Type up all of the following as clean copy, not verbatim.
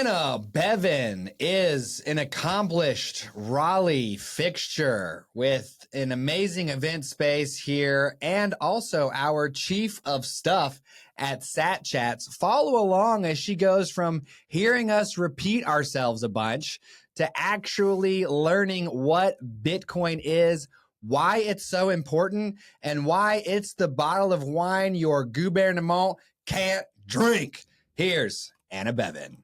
Anna Beavon is an accomplished Raleigh fixture with an amazing event space here and also our chief of stuff at Sat Chats. Follow along as she goes from hearing us repeat ourselves a bunch to actually learning what Bitcoin is, why it's so important, and why it's the bottle of wine your gouvernement can't drink. Here's Anna Beavon.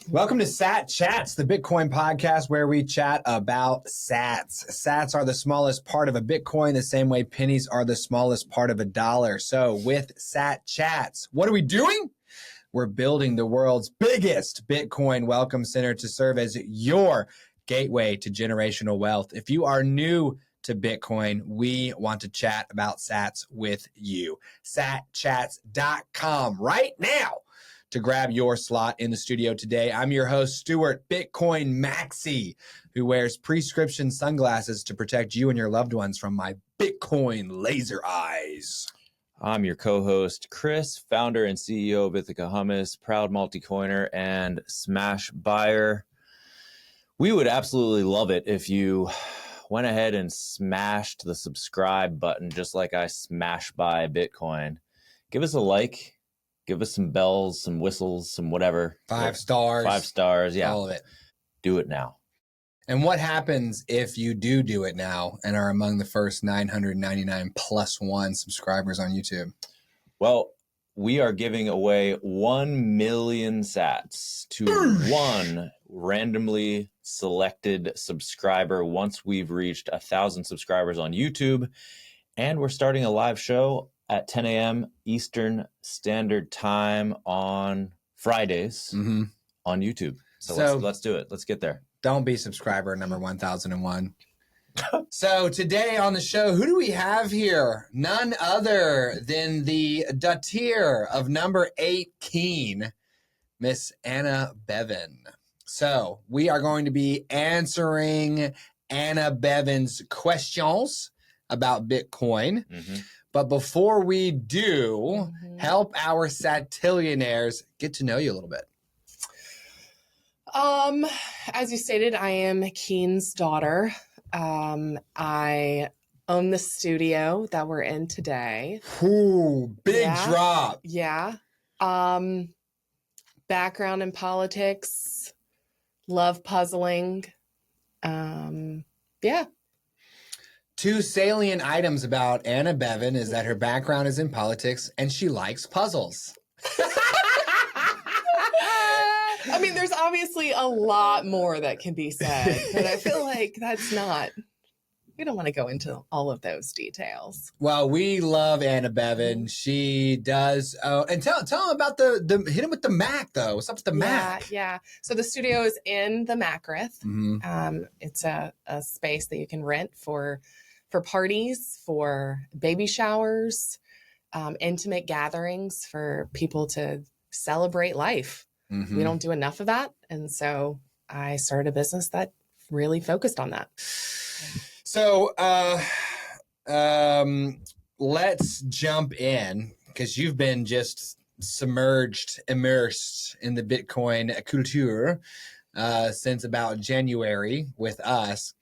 Welcome to Sat Chats, the Bitcoin podcast where we chat about sats. Sats are the smallest part of a Bitcoin, the same way pennies are the smallest part of a dollar. So with Sat Chats, what are we doing? We're building the world's biggest Bitcoin welcome center to serve as your gateway to generational wealth. If you are new to Bitcoin, we want to chat about sats with you. Satchats.com right now to grab your slot in the studio today. I'm your host, Stuart Bitcoin Maxi, who wears prescription sunglasses to protect you and your loved ones from my Bitcoin laser eyes. I'm your co-host, Chris, founder and CEO of Ithaca Hummus, proud multi-coiner and smash buyer. We would absolutely love it if you went ahead and smashed the subscribe button just like I smash buy Bitcoin. Give us a like. Give us some bells, some whistles, some whatever. 5 stars. 5 stars, yeah. All of it. Do it now. And what happens if you do it now and are among the first 999 plus one subscribers on YouTube? Well, we are giving away 1 million sats to one randomly selected subscriber once we've reached 1,000 subscribers on YouTube. And we're starting a live show at 10 a.m. Eastern Standard Time on Fridays on YouTube. So let's do it. Let's get there. Don't be subscriber number 1001. So today on the show, who do we have here? None other than the daughter of number 8 Keen, Miss Anna Beavon. So we are going to be answering Anna Beavon's questions about Bitcoin. But before we do, help our satillionaires get to know you a little bit. As you stated, I am Keen's daughter. I own the studio that we're in today. Ooh, big drop. Yeah. Background in politics, love puzzling. Yeah. 2 salient items about Anna Beavon is that her background is in politics and she likes puzzles. I mean, there's obviously a lot more that can be said, but I feel like we don't want to go into all of those details. Well, we love Anna Beavon. She does. And tell them about the hit him with the Mac, though. What's up with the Mac? Yeah. So the studio is in the Macrith. It's a space that you can rent for parties, for baby showers, intimate gatherings for people to celebrate life. We don't do enough of that. And so I started a business that really focused on that. So let's jump in because you've been just immersed in the Bitcoin culture since about January with us.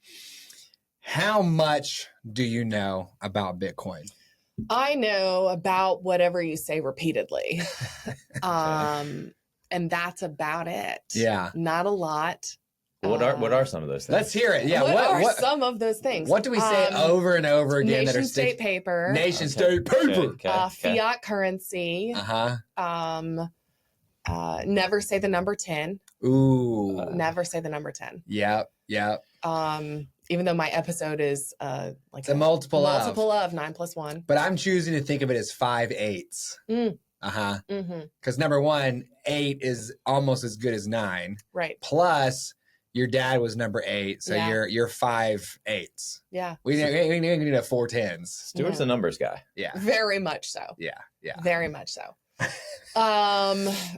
How much do you know about Bitcoin? I know about whatever you say repeatedly. And that's about it. Yeah. Not a lot. What are some of those things? Let's hear it. Yeah. What are some of those things? What do we say over and over again that are state paper? Nation state paper. Fiat currency. Never say the number 10. Ooh. Never say the number 10. Yep. Even though my episode is like a multiple of 9 plus 1. But I'm choosing to think of it as 5 8s. Because number 1, 8 is almost as good as 9. Right. Plus, your dad was number 8, so you're 5 8s. Yeah. We need a 4 10s. Stuart's a numbers guy. Yeah. Very much so. Yeah. Very much so.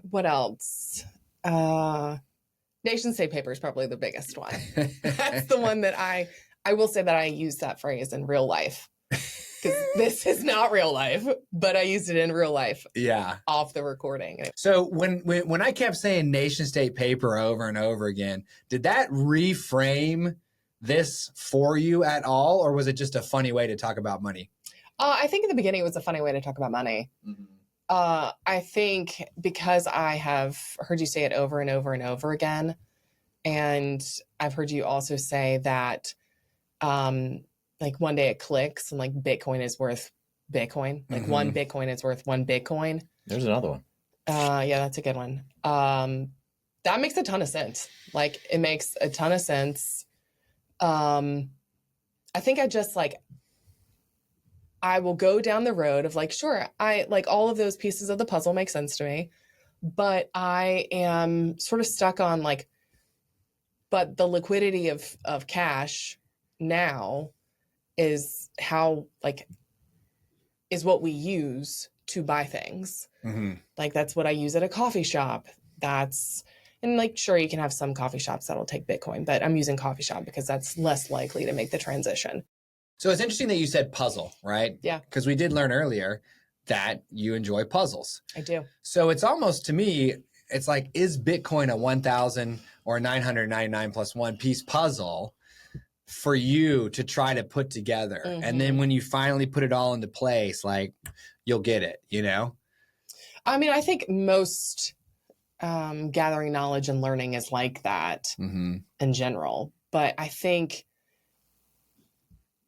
What else? Nation state paper is probably the biggest one. That's the one that I will say that I use that phrase in real life. because this is not real life, but I used it in real life Yeah. off the recording. So when I kept saying nation state paper over and over again, did that reframe this for you at all, or was it just a funny way to talk about money? I think in the beginning it was a funny way to talk about money. Mm-hmm. I think because I have heard you say it over and over and over again, and I've heard you also say that like one day it clicks and like Bitcoin is worth Bitcoin. Like one Bitcoin is worth one Bitcoin. There's another one. Yeah, that's a good one. That makes a ton of sense. Like it makes a ton of sense. I think I just like, I will go down the road of like, sure, I like all of those pieces of the puzzle make sense to me, but I am sort of stuck on like, but the liquidity of cash now is how like, is what we use to buy things. Mm-hmm. Like that's what I use at a coffee shop. And like, sure, you can have some coffee shops that'll take Bitcoin, but I'm using coffee shop because that's less likely to make the transition. So it's interesting that you said puzzle, right? Yeah. Because we did learn earlier that you enjoy puzzles. I do. So it's almost, to me, it's like, is Bitcoin a 1,000 or 999 plus one piece puzzle for you to try to put together? Mm-hmm. And then when you finally put it all into place, like you'll get it, you know? I mean, I think most gathering knowledge and learning is like that in general. But I think,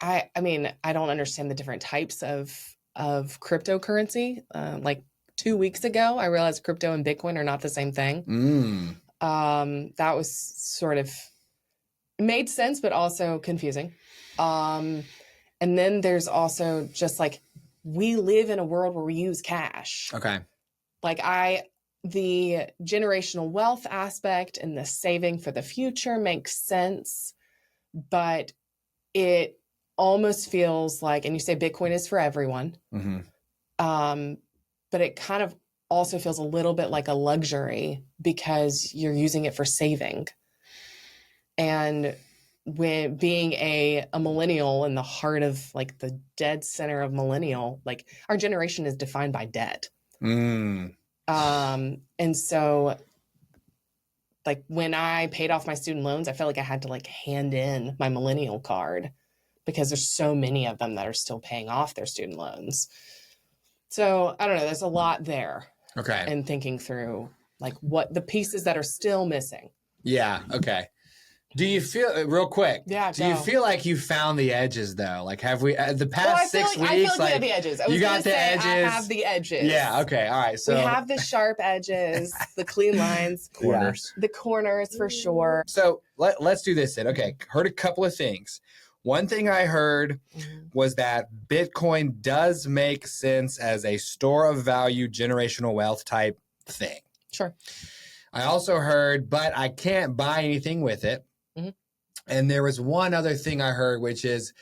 I mean, I don't understand the different types of cryptocurrency. Like 2 weeks ago, I realized crypto and Bitcoin are not the same thing. That was sort of made sense, but also confusing. And then there's also just like, we live in a world where we use cash. Okay. Like the generational wealth aspect and the saving for the future makes sense, but it almost feels like, and you say Bitcoin is for everyone, but it kind of also feels a little bit like a luxury because you're using it for saving. And when being a millennial in the heart of like the dead center of millennial, like our generation is defined by debt. And so like when I paid off my student loans, I felt like I had to like hand in my millennial card because there's so many of them that are still paying off their student loans. So I don't know, there's a lot there. Okay. And thinking through like what the pieces that are still missing. Yeah. Okay. Do you feel, real quick? Yeah. Do you feel like you found the edges though? Like have we the past 6 weeks? I feel like we have the edges. You got the edges. I have the edges. Yeah. Okay. All right. So we have the sharp edges, the clean lines, Corners. the corners for sure. So let's do this then. Okay. Heard a couple of things. One thing I heard was that Bitcoin does make sense as a store of value, generational wealth type thing. Sure. I also heard, but I can't buy anything with it. And there was one other thing I heard, which is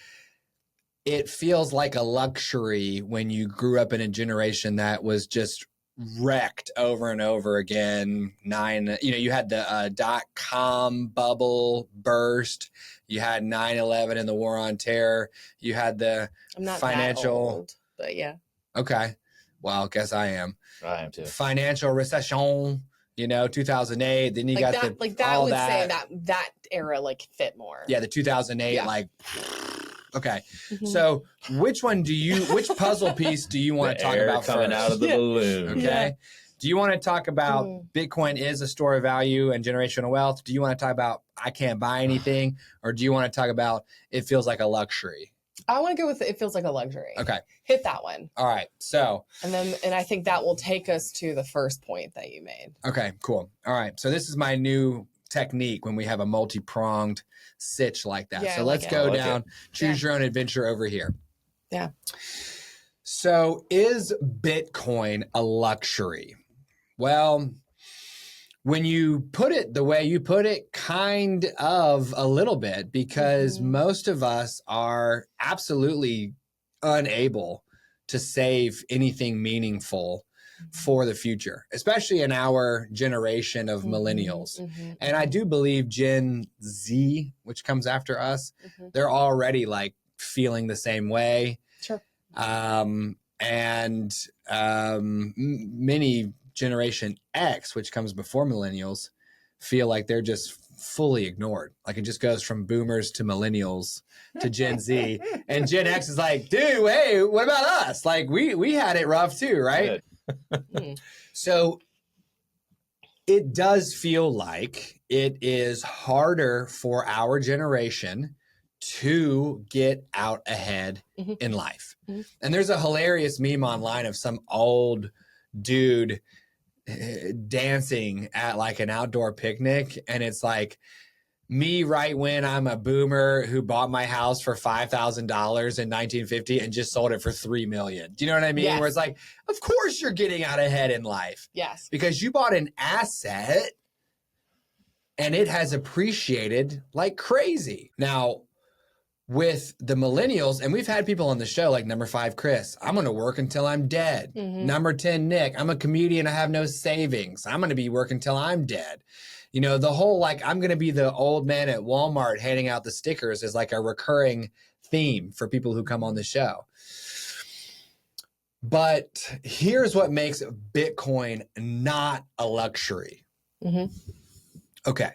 it feels like a luxury when you grew up in a generation that was just wrecked over and over again. You had the .com bubble burst. You had 9/11 and the war on terror. You had the I'm not financial. that old, but yeah. Okay. Well, I guess I am. I am too. Financial recession. 2008. Then you Like got that, like that all would that. say that era like fit more. Yeah, the 2008, Yeah. like, okay. So which puzzle piece do you want to talk about coming first? out of the balloon. Okay. Yeah. Do you want to talk about Bitcoin is a store of value and generational wealth? Do you want to talk about I can't buy anything? Or do you want to talk about it feels like a luxury? I want to go with it feels like a luxury. Okay. Hit that one. All right. So. And I think that will take us to the first point that you made. Okay, cool. All right. So this is my new technique when we have a multi-pronged sitch like that. Yeah, so I let's like go it. down, choose your own adventure over here. Yeah. So is Bitcoin a luxury? Well, when you put it the way you put it, kind of a little bit, because most of us are absolutely unable to save anything meaningful for the future, especially in our generation of millennials. And I do believe Gen Z, which comes after us, they're already like feeling the same way. Sure. Many Generation X, which comes before millennials, feel like they're just fully ignored. Like it just goes from boomers to millennials to Gen Z. And Gen X is like, dude, hey, what about us? Like we had it rough too, right? So it does feel like it is harder for our generation to get out ahead in life. And there's a hilarious meme online of some old dude dancing at like an outdoor picnic. And it's like, me right when I'm a boomer who bought my house for $5,000 in 1950 and just sold it for $3 million. Do you know what I mean? Yes. Where it's like, of course you're getting out ahead in life. Yes. Because you bought an asset and it has appreciated like crazy. Now, with the millennials, and we've had people on the show like number 5, Chris, I'm going to work until I'm dead. Number 10, Nick, I'm a comedian. I have no savings. I'm going to be working until I'm dead. You know, the whole like, I'm going to be the old man at Walmart handing out the stickers is like a recurring theme for people who come on the show. But here's what makes Bitcoin not a luxury. Okay.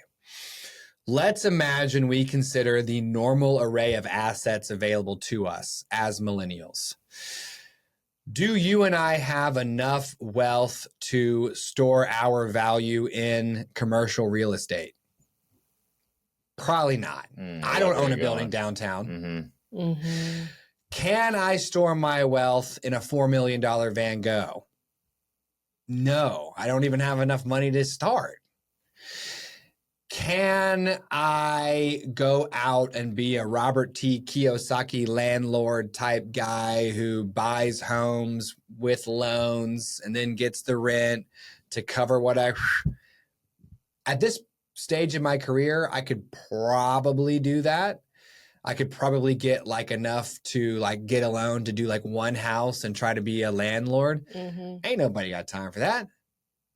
Let's imagine we consider the normal array of assets available to us as millennials. Do you and I have enough wealth to store our value in commercial real estate? Probably not. I don't own a building downtown. Can I store my wealth in a $4 million Van Gogh? No, I don't even have enough money to start. Can I go out and be a Robert T. Kiyosaki landlord type guy who buys homes with loans and then gets the rent to cover what at this stage in my career, I could probably do that. I could probably get like enough to like get a loan to do like one house and try to be a landlord. Ain't nobody got time for that.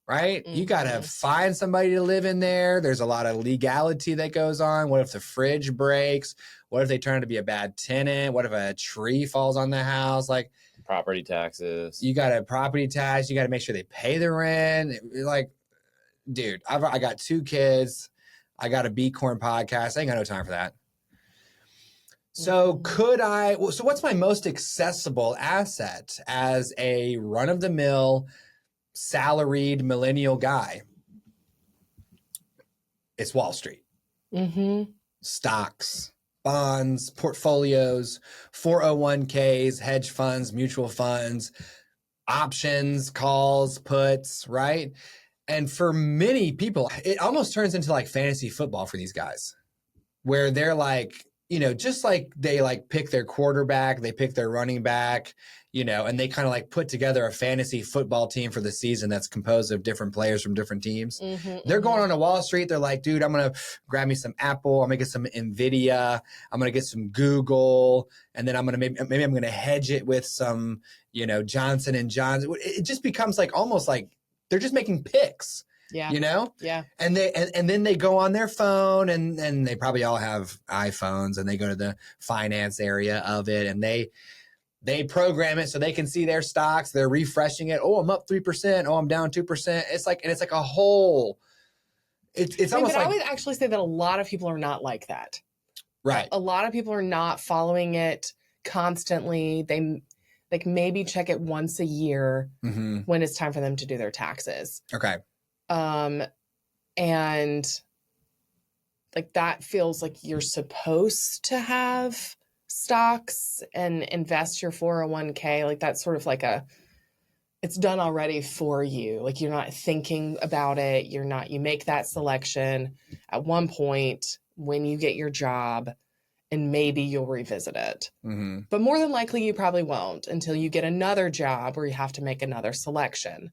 Right? You got to find somebody to live in there. There's a lot of legality that goes on. What if the fridge breaks? What if they turn out to be a bad tenant? What if a tree falls on the house? Like property taxes. You got a property tax. You got to make sure they pay the rent. Like, dude, I got 2 kids. I got a Corn podcast. I ain't got no time for that. So so what's my most accessible asset as a run-of-the-mill salaried millennial guy? It's Wall Street. Stocks, bonds, portfolios, 401ks, hedge funds, mutual funds, options, calls, puts, right? And for many people, it almost turns into like fantasy football for these guys, where they're like, you know, just like they like pick their quarterback, they pick their running back, you know, and they kind of like put together a fantasy football team for the season that's composed of different players from different teams. They're going on to Wall Street. They're like, dude, I'm going to grab me some Apple. I'm going to get some Nvidia. I'm going to get some Google. And then I'm going to maybe I'm going to hedge it with some, you know, Johnson & Johnson. It just becomes like almost like they're just making picks. Yeah. You know? Yeah. And then they go on their phone and they probably all have iPhones and they go to the finance area of it and they program it so they can see their stocks. They're refreshing it. Oh, I'm up 3%. Oh, I'm down 2%. It's like a whole, it's almost like. I would actually say that a lot of people are not like that. Right. A lot of people are not following it constantly. They like maybe check it once a year when it's time for them to do their taxes. Okay. And like that feels like you're supposed to have stocks and invest your 401k. Like that's sort of like it's done already for you. Like you're not thinking about it. You make that selection at one point when you get your job and maybe you'll revisit it. But more than likely you probably won't until you get another job where you have to make another selection.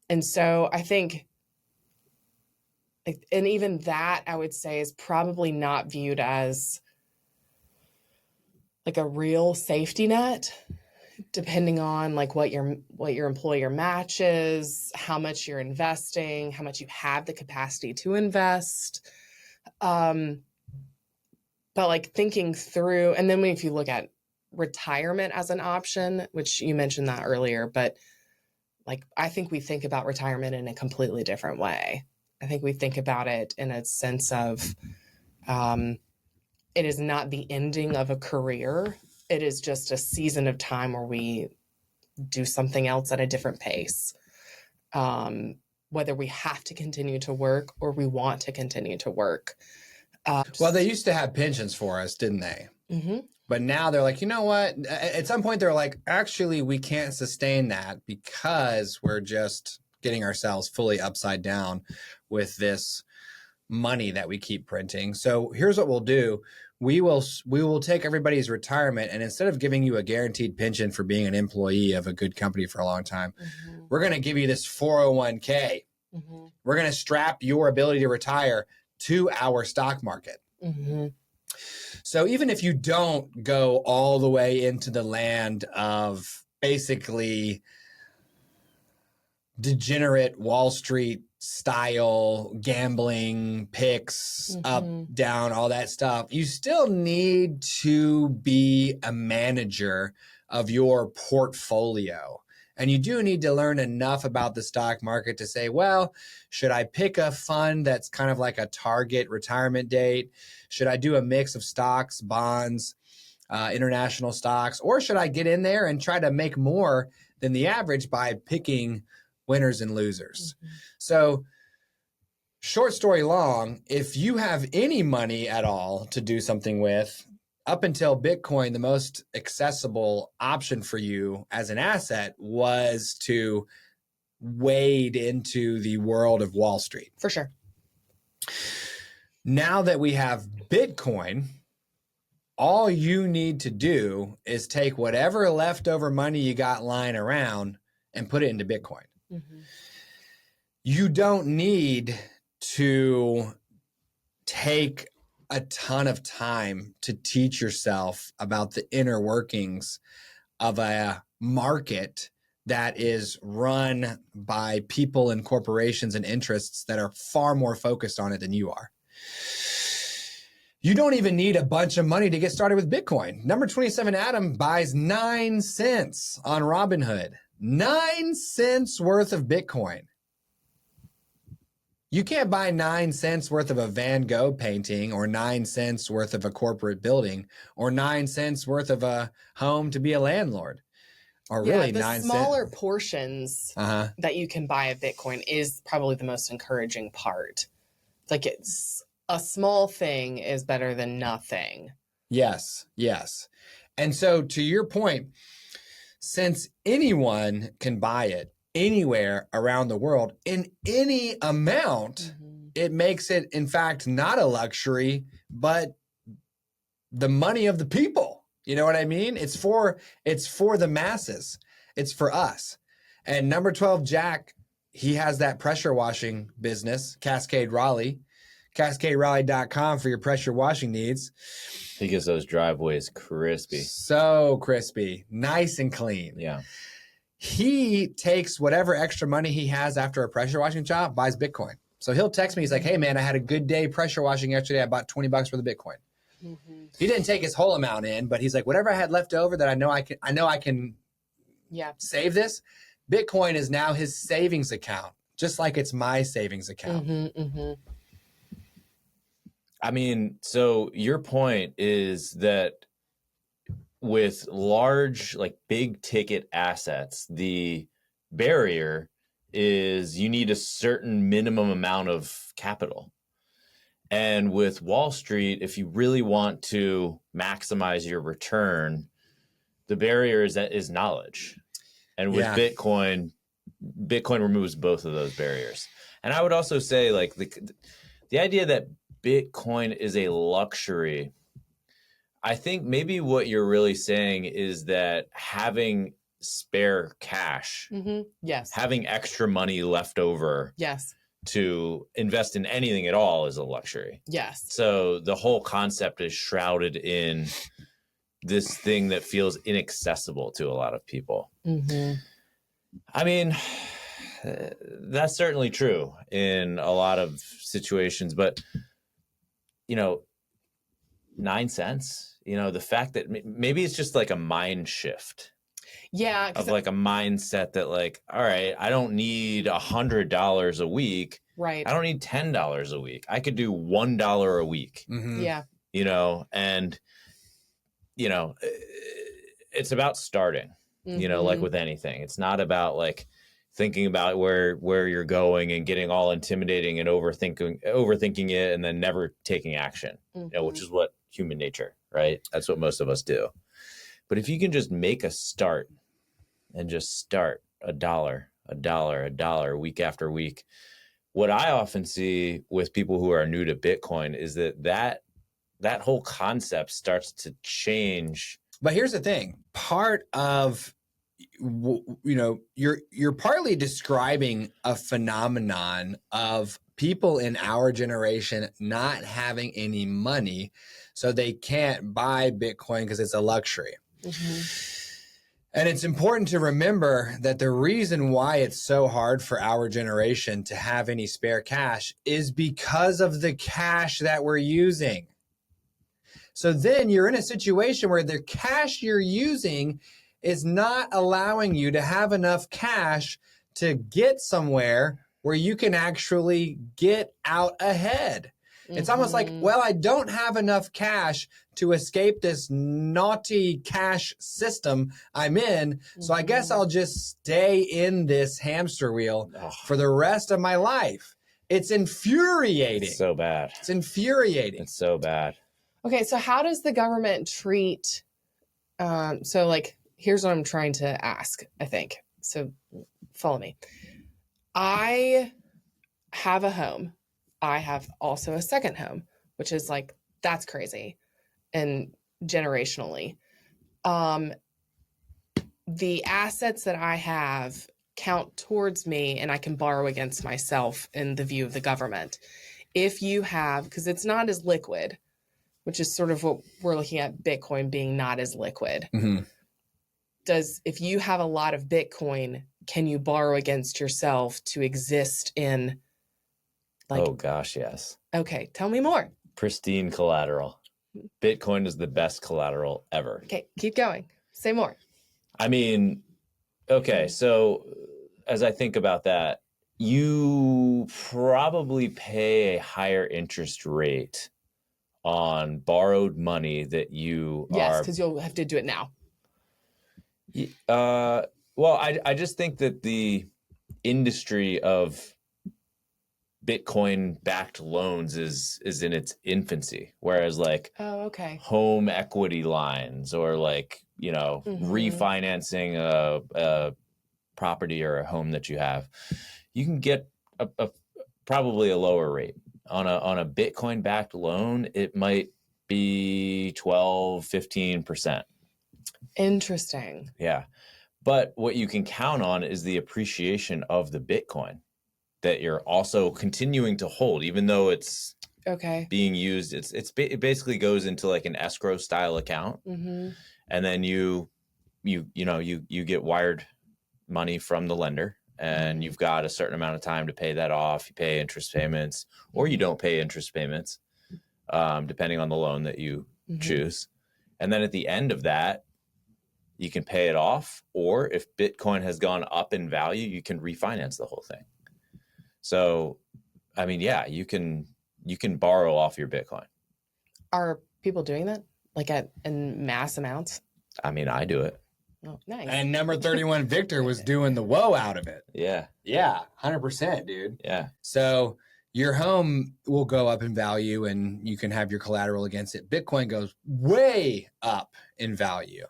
And so I think, and even that I would say is probably not viewed as like a real safety net, depending on like what your employer matches, how much you're investing, how much you have the capacity to invest. But like thinking through, and then if you look at retirement as an option, which you mentioned that earlier, but like, I think we think about retirement in a completely different way. I think we think about it in a sense of, it is not the ending of a career. It is just a season of time where we do something else at a different pace. Whether we have to continue to work or we want to continue to work. Well, they used to have pensions for us, didn't they? Mm-hmm. But now they're like, you know what? At some point, they're like, actually, we can't sustain that because we're just getting ourselves fully upside down with this money that we keep printing. So here's what we'll do. We will take everybody's retirement, and instead of giving you a guaranteed pension for being an employee of a good company for a long time, we're going to give you this 401k. We're going to strap your ability to retire to our stock market. So even if you don't go all the way into the land of basically degenerate Wall Street style gambling picks, up, down, all that stuff, you still need to be a manager of your portfolio. And you do need to learn enough about the stock market to say, well, should I pick a fund that's kind of like a target retirement date? Should I do a mix of stocks, bonds, international stocks? Or should I get in there and try to make more than the average by picking winners and losers? So short story long, if you have any money at all to do something with, up until Bitcoin, the most accessible option for you as an asset was to wade into the world of Wall Street. For sure. Now that we have Bitcoin, all you need to do is take whatever leftover money you got lying around and put it into Bitcoin. You don't need to take a ton of time to teach yourself about the inner workings of a market that is run by people and corporations and interests that are far more focused on it than you are. You don't even need a bunch of money to get started with Bitcoin. Number 27 Adam buys 9 cents on Robinhood. 9 cents worth of Bitcoin. You can't buy 9 cents worth of a Van Gogh painting or 9 cents worth of a corporate building or 9 cents worth of a home to be a landlord. Or really 9 cents. The smaller portions that you can buy of Bitcoin is probably the most encouraging part. Like, it's a small thing is better than nothing. Yes, yes. And so to your point, since anyone can buy it anywhere around the world in any amount, it makes it, in fact, not a luxury, but the money of the people. You know what I mean? It's for the masses. It's for us. And number 12, Jack, he has that pressure washing business, Cascade Raleigh, CascadeRaleigh.com for your pressure washing needs. He gets those driveways crispy. So crispy, nice and clean. Yeah. He takes whatever extra money he has after a pressure washing job, buys Bitcoin. So he'll text me. He's like, hey, man, I had a good day pressure washing yesterday. I bought $20 worth of Bitcoin. He didn't take his whole amount in, but he's like, whatever I had left over that I know I can save this. Bitcoin is now his savings account, just like it's my savings account. I mean, so your point is that with large, like big ticket assets, the barrier is you need a certain minimum amount of capital. And with Wall Street, if you really want to maximize your return, the barrier is knowledge. And with Bitcoin removes both of those barriers. And I would also say, like, the idea that Bitcoin is a luxury, I think maybe what you're really saying is that having spare cash, having extra money left over to invest in anything at all is a luxury. So the whole concept is shrouded in this thing that feels inaccessible to a lot of people. I mean, that's certainly true in a lot of situations, but you know, 9 cents. You know, the fact that maybe it's just like a mind shift. Yeah. Of like a mindset that like, all right, I don't need $100 a week. Right. I don't need $10 a week. I could do $1 a week. Yeah. You know, and, you know, it's about starting, you know, like with anything. It's not about like thinking about where you're going and getting all intimidating and overthinking it and then never taking action, you know, which is what human nature, right? That's what most of us do. But if you can just make a start and just start $1 week after week, what I often see with people who are new to Bitcoin is that whole concept starts to change. But here's the thing. Part of, you know, you're partly describing a phenomenon of people in our generation not having any money, so they can't buy Bitcoin because it's a luxury. And it's important to remember that the reason why it's so hard for our generation to have any spare cash is because of the cash that we're using. So then you're in a situation where the cash you're using is not allowing you to have enough cash to get somewhere where you can actually get out ahead. It's almost like, well, I don't have enough cash to escape this naughty cash system I'm in, so I guess I'll just stay in this hamster wheel for the rest of my life. It's infuriating. It's so bad. It's infuriating. It's so bad. Okay, so how does the government treat, so like, here's what I'm trying to ask, I think. So follow me. I have a home. I have also a second home, which is like, that's crazy. And generationally, the assets that I have count towards me and I can borrow against myself in the view of the government. If you have, because it's not as liquid, which is sort of what we're looking at Bitcoin being not as liquid. If you have a lot of Bitcoin, can you borrow against yourself to exist in like, oh gosh, yes. Okay, tell me more. Pristine collateral. Bitcoin is the best collateral ever. Okay, keep going. Say more. I mean, okay, so as I think about that, you probably pay a higher interest rate on borrowed money that you Yes, because you'll have to do it now. Well, I just think that the industry of Bitcoin-backed loans is in its infancy, whereas like home equity lines or like, you know, refinancing a property or a home that you have, you can get a probably a lower rate. On a Bitcoin-backed loan, it might be 12, 15%. Interesting. Yeah. But what you can count on is the appreciation of the Bitcoin that you're also continuing to hold, even though it's being used. It basically goes into like an escrow style account. And then you get wired money from the lender. And you've got a certain amount of time to pay that off. You pay interest payments or you don't pay interest payments, depending on the loan that you choose. And then at the end of that, you can pay it off. Or if Bitcoin has gone up in value, you can refinance the whole thing. So, I mean, yeah, you can borrow off your Bitcoin. Are people doing that like in mass amounts? I mean, I do it. Oh, nice. And number 31 Victor was doing the whoa out of it. Yeah. Yeah, 100%, dude. Yeah. So your home will go up in value and you can have your collateral against it. Bitcoin goes way up in value.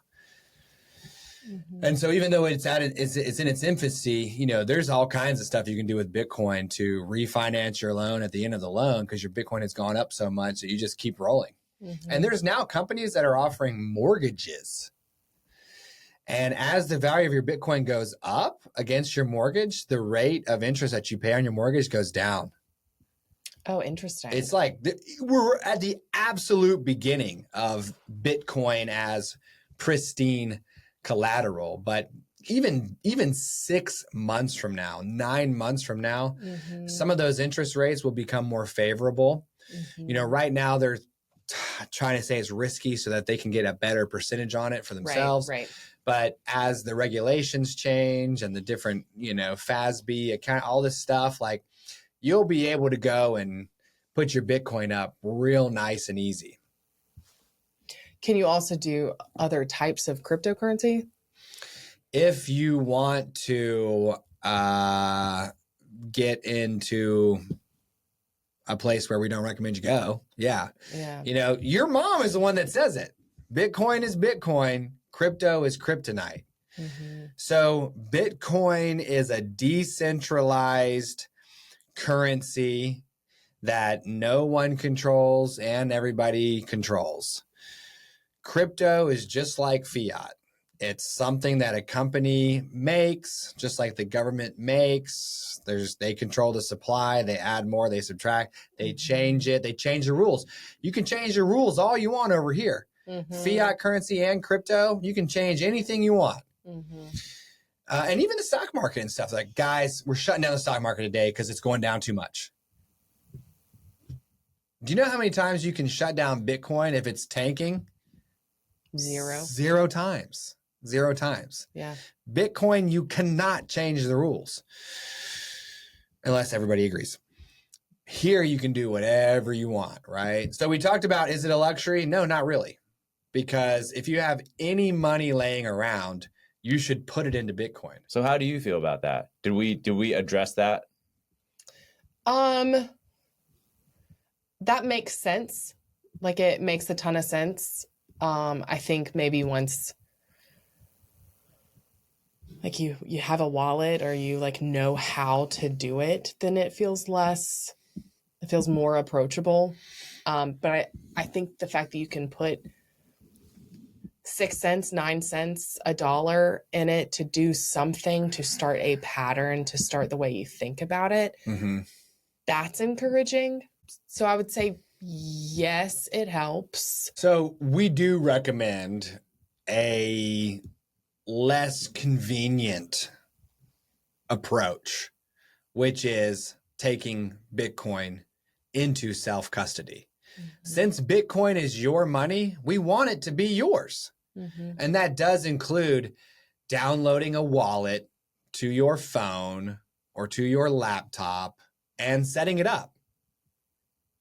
And so even though it's in its infancy, you know, there's all kinds of stuff you can do with Bitcoin to refinance your loan at the end of the loan because your Bitcoin has gone up so much that you just keep rolling. And there's now companies that are offering mortgages. And as the value of your Bitcoin goes up against your mortgage, the rate of interest that you pay on your mortgage goes down. Oh, interesting. It's like we're at the absolute beginning of Bitcoin as pristine collateral. But even 6 months from now, 9 months from now, some of those interest rates will become more favorable. You know, right now trying to say it's risky so that they can get a better percentage on it for themselves. Right. But as the regulations change and the different, FASB account, all this stuff, like you'll be able to go and put your Bitcoin up real nice and easy. Can you also do other types of cryptocurrency? If you want to get into a place where we don't recommend you go, yeah. Your mom is the one that says it. Bitcoin is Bitcoin. Crypto is kryptonite. Mm-hmm. So Bitcoin is a decentralized currency that no one controls and everybody controls. Crypto is just like fiat. It's something that a company makes, just like the government makes. They control the supply, they add more, they subtract, they change it, they change the rules. You can change the rules all you want over here. Mm-hmm. Fiat currency and crypto, you can change anything you want. Mm-hmm. And even the stock market and stuff. Like, guys, we're shutting down the stock market today because it's going down too much. Do you know how many times you can shut down Bitcoin if it's tanking? Zero times. 0 times. Yeah. Bitcoin, you cannot change the rules unless everybody agrees. Here, you can do whatever you want, right? So we talked about, is it a luxury? No, not really. Because if you have any money laying around, you should put it into Bitcoin. So how do you feel about that? Did we address that? That makes sense. Like, it makes a ton of sense. I think maybe once like you have a wallet or you like know how to do it, then it feels more approachable. But I think the fact that you can put 6 cents, 9 cents, $1 in it to do something, to start a pattern, to start the way you think about it, that's encouraging. So I would say, yes, it helps. So we do recommend a less convenient approach, which is taking Bitcoin into self-custody. Mm-hmm. Since Bitcoin is your money, we want it to be yours. Mm-hmm. And that does include downloading a wallet to your phone or to your laptop and setting it up.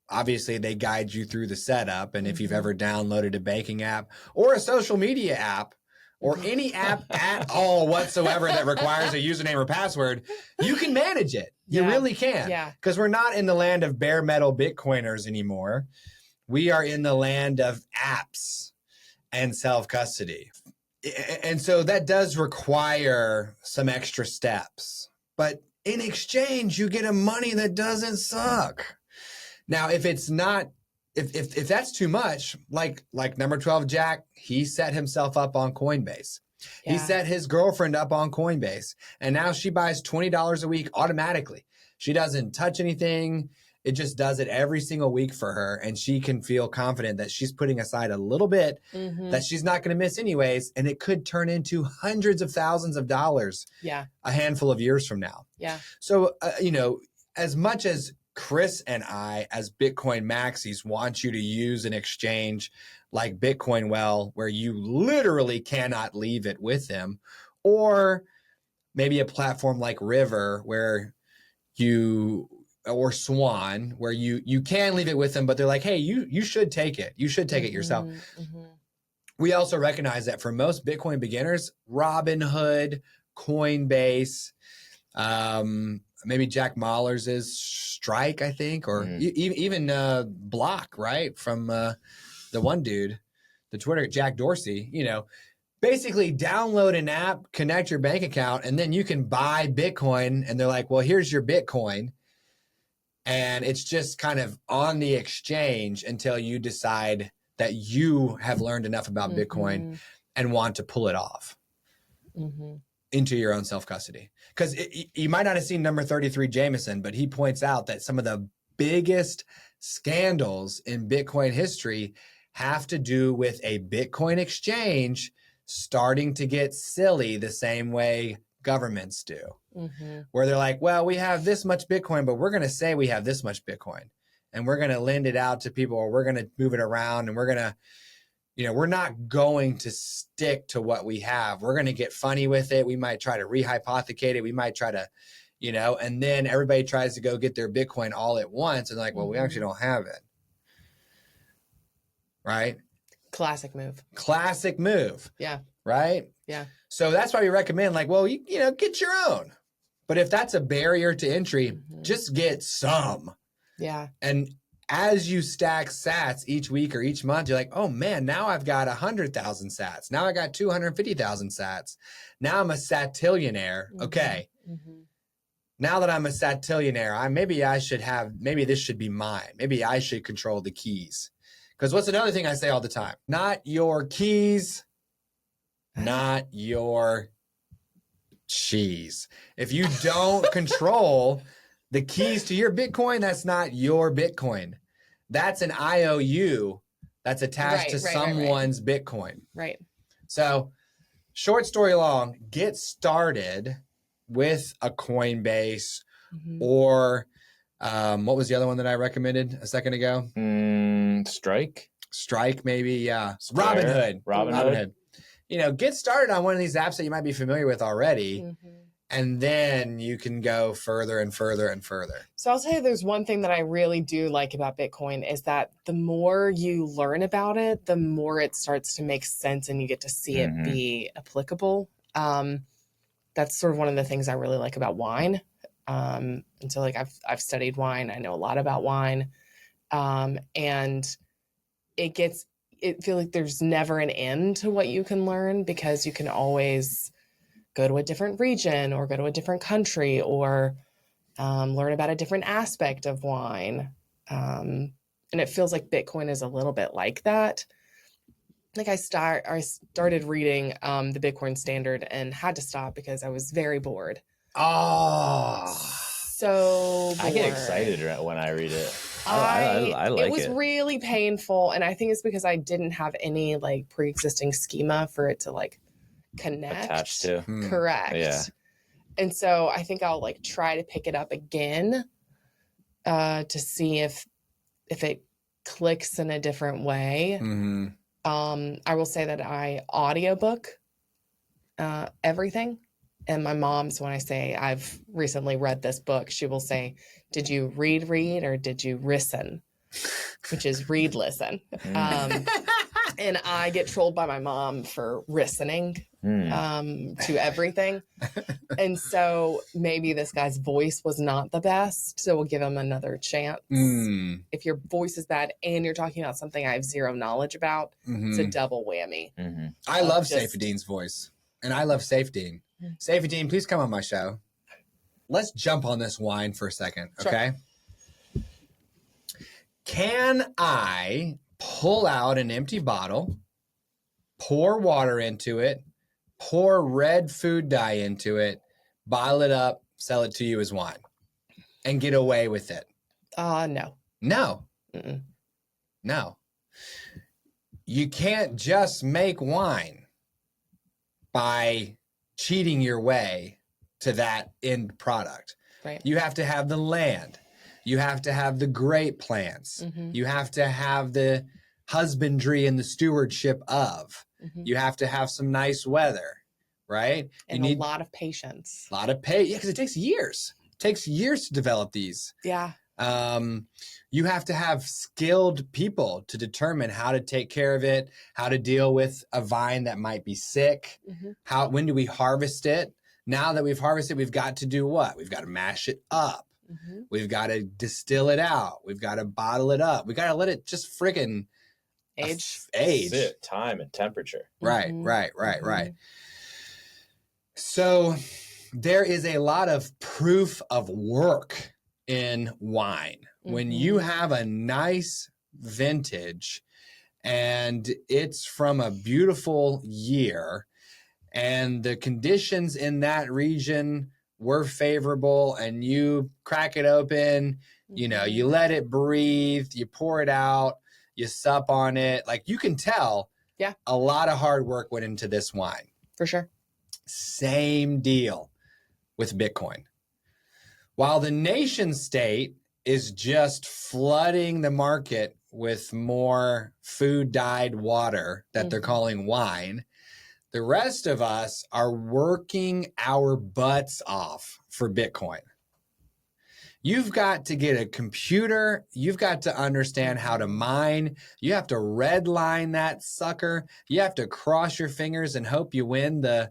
Obviously, they guide you through the setup. And if you've ever downloaded a banking app or a social media app or any app at all whatsoever that requires a username or password, you can manage it. You really can. Yeah. Because we're not in the land of bare metal Bitcoiners anymore. We are in the land of apps and self-custody. And so that does require some extra steps. But in exchange, you get a money that doesn't suck. Now, if it's not, if that's too much, like number 12, Jack, he set himself up on Coinbase. Yeah. He set his girlfriend up on Coinbase. And now she buys $20 a week automatically. She doesn't touch anything. It just does it every single week for her. And she can feel confident that she's putting aside a little bit that she's not going to miss anyways. And it could turn into hundreds of thousands of dollars a handful of years from now. Yeah. So, as much as Chris and I, as Bitcoin maxis, want you to use an exchange like Bitcoin Well, where you literally cannot leave it with them, or maybe a platform like River, where or Swan, where you can leave it with them, but they're like, hey, you should take it. You should take it yourself. Mm-hmm. We also recognize that for most Bitcoin beginners, Robinhood, Coinbase, maybe Jack Mahler's is Strike, I think, or even Block, right? From the one dude, the Twitter, Jack Dorsey, basically download an app, connect your bank account, and then you can buy Bitcoin. And they're like, well, here's your Bitcoin. And it's just kind of on the exchange until you decide that you have learned enough about Bitcoin and want to pull it off. Into your own self-custody. Because you might not have seen number 33 Jameson, but he points out that some of the biggest scandals in Bitcoin history have to do with a Bitcoin exchange starting to get silly the same way governments do. Where they're like, well, we have this much Bitcoin, but we're going to say we have this much Bitcoin. and we're going to lend it out to people, or we're going to move it around, and we're going to, we're not going to stick to what we have. We're going to get funny with it. We might try to rehypothecate it. We might try to, and then everybody tries to go get their Bitcoin all at once. And like, well, we actually don't have it. Right? Classic move. Classic move. Yeah. Right? Yeah. So that's why we recommend, like, well, get your own. But if that's a barrier to entry, just get some. Yeah. And as you stack sats each week or each month, you're like, oh man, now I've got 100,000 sats. Now I got 250,000 sats. Now I'm a satillionaire. Okay. Now that I'm a satillionaire, maybe this should be mine. Maybe I should control the keys. Because what's another thing I say all the time? Not your keys, not your cheese. If you don't control the keys to your Bitcoin, that's not your Bitcoin. That's an IOU that's attached to someone's Bitcoin. Right. So, short story long, get started with a Coinbase or what was the other one that I recommended a second ago? Strike, maybe. Yeah. Robinhood. Get started on one of these apps that you might be familiar with already. And then you can go further and further and further. So I'll tell you, there's one thing that I really do like about Bitcoin is that the more you learn about it, the more it starts to make sense and you get to see it be applicable. That's sort of one of the things I really like about wine. And so like I've studied wine. I know a lot about wine. And it feels like there's never an end to what you can learn, because you can always go to a different region or go to a different country or learn about a different aspect of wine. And it feels like Bitcoin is a little bit like that. Like I started reading the Bitcoin Standard and had to stop because I was very bored. Oh, so bored. I get excited when I read it. I like it. It was really painful, and I think it's because I didn't have any like pre-existing schema for it to like connect. Attached to. Correct. Yeah. And so I think I'll like try to pick it up again to see if it clicks in a different way. I will say that I audiobook everything. And my mom's, when I say I've recently read this book, she will say, did you read, or did you listen? Which is read, listen. And I get trolled by my mom for listening to everything. And so maybe this guy's voice was not the best. So we'll give him another chance. If your voice is bad and you're talking about something I have zero knowledge about, it's a double whammy. I love Saifedean's voice. And I love Saifedean. Saifedean, please come on my show. Let's jump on this wine for a second, okay? Sure. Can I pull out an empty bottle, pour water into it, pour red food dye into it, bottle it up, sell it to you as wine, and get away with it? No. No. No. You can't just make wine by cheating your way to that end product. Right. You have to have the land. You have to have the grape plants. You have to have the husbandry and the stewardship of. You have to have some nice weather, right? And a lot of patience. A lot of patience. Yeah, because it takes years. It takes years to develop these. Yeah. You have to have skilled people to determine how to take care of it, how to deal with a vine that might be sick. When do we harvest it? Now that we've harvested, we've got to do what? We've got to mash it up. We've got to distill it out. We've got to bottle it up. We've got to let it just friggin' age. Sit, time, and temperature. Right. So there is a lot of proof of work in wine. When you have a nice vintage and it's from a beautiful year and the conditions in that region were favorable, and you crack it open, you let it breathe, you pour it out, you sup on it, like you can tell a lot of hard work went into this wine. For sure. Same deal with Bitcoin. While the nation state is just flooding the market with more food-dyed water that they're calling wine. The rest of us are working our butts off for Bitcoin. You've got to get a computer. You've got to understand how to mine. You have to redline that sucker. You have to cross your fingers and hope you win the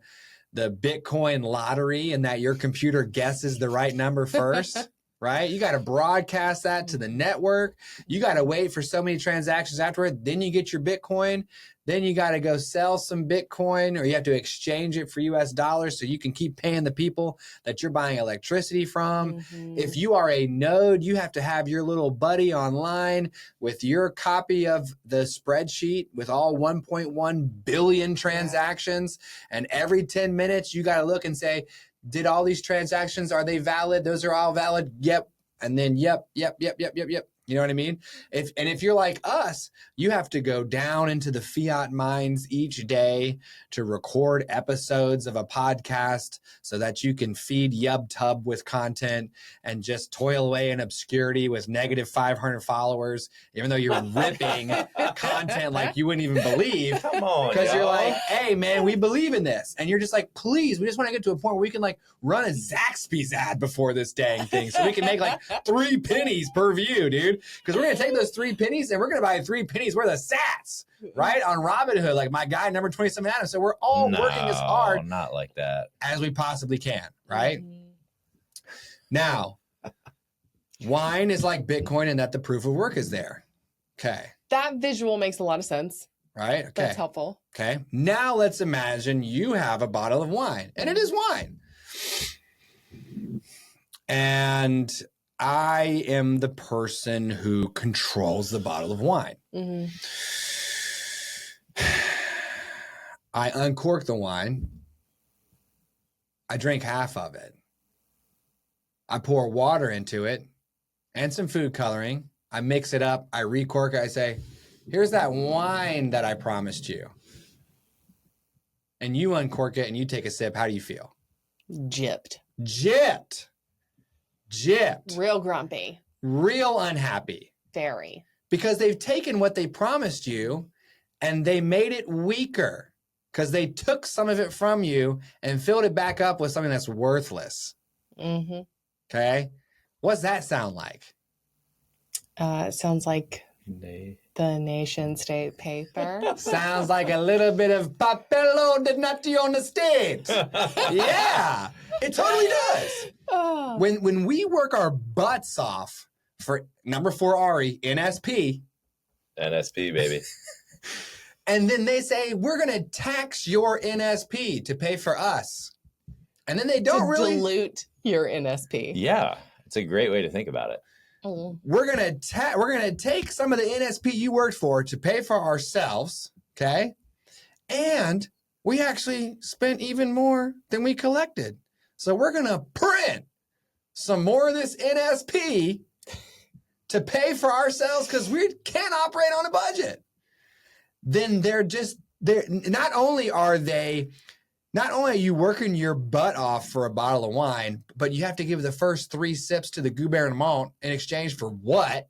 Bitcoin lottery and that your computer guesses the right number first, right? You got to broadcast that to the network. You got to wait for so many transactions afterward. Then you get your Bitcoin. Then you got to go sell some Bitcoin, or you have to exchange it for US dollars so you can keep paying the people that you're buying electricity from. If you are a node, you have to have your little buddy online with your copy of the spreadsheet with all 1.1 billion transactions. And every 10 minutes, you got to look and say, did all these transactions, are they valid? Those are all valid. Yep. And then yep. You know what I mean? If you're like us, you have to go down into the fiat mines each day to record episodes of a podcast so that you can feed YubTub with content and just toil away in obscurity with negative 500 followers, even though you're ripping content like you wouldn't even believe. Come on, because you're like, hey, man, we believe in this. And you're just like, please, we just want to get to a point where we can like run a Zaxby's ad before this dang thing so we can make like 3 pennies per view, dude. Because we're going to take those 3 pennies and we're going to buy 3 pennies worth of sats, right? On Robinhood, like my guy, number 27 Adam. So we're all working as hard not like that as we possibly can, right? Now, wine is like Bitcoin in that the proof of work is there. Okay. That visual makes a lot of sense. Right? Okay. That's helpful. Okay. Now let's imagine you have a bottle of wine, and it is wine. And I am the person who controls the bottle of wine. I uncork the wine. I drink half of it. I pour water into it and some food coloring. I mix it up. I recork it. I say, here's that wine that I promised you. And you uncork it and you take a sip. How do you feel? Gypped. Real grumpy. Real unhappy. Very. Because they've taken what they promised you and they made it weaker. Because they took some of it from you and filled it back up with something that's worthless. Okay? What's that sound like? It sounds like the nation state paper. Sounds like a little bit of papello de nation state. Yeah, it totally does. When we work our butts off for number 4 Ari, NSP, baby. And then they say, we're going to tax your NSP to pay for us. And then they don't really dilute your NSP. Yeah, it's a great way to think about it. We're gonna take some of the NSP you worked for to pay for ourselves, okay? And we actually spent even more than we collected. So we're gonna print some more of this NSP to pay for ourselves because we can't operate on a budget. Then they're not only are you working your butt off for a bottle of wine, but you have to give the first 3 sips to the gouvernement in exchange for what?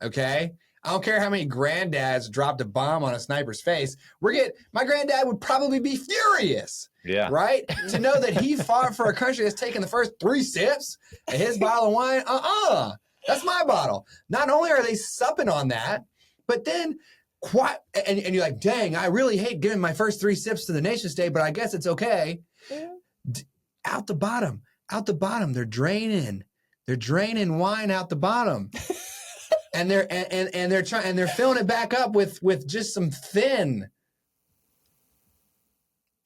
Okay? I don't care how many granddads dropped a bomb on a sniper's face. My granddad would probably be furious. Yeah. Right? To know that he fought for a country that's taken the first 3 sips of his bottle of wine. That's my bottle. Not only are they supping on that, but then and you're like, dang, I really hate giving my first 3 sips to the nation state, but I guess it's okay. Yeah. Out the bottom, they're draining wine out the bottom. and they're filling it back up with just some thin.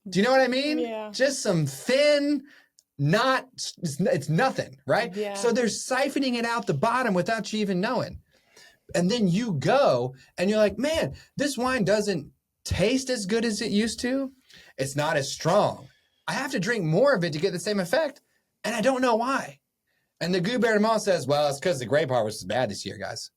Do you know what I mean? Yeah. Just some thin, it's nothing, right? Yeah. So they're siphoning it out the bottom without you even knowing. And then you go and you're like, man, this wine doesn't taste as good as it used to. It's not as strong. I have to drink more of it to get the same effect. And I don't know why. And the gouvernement says, well, it's because the grape harvest is bad this year, guys.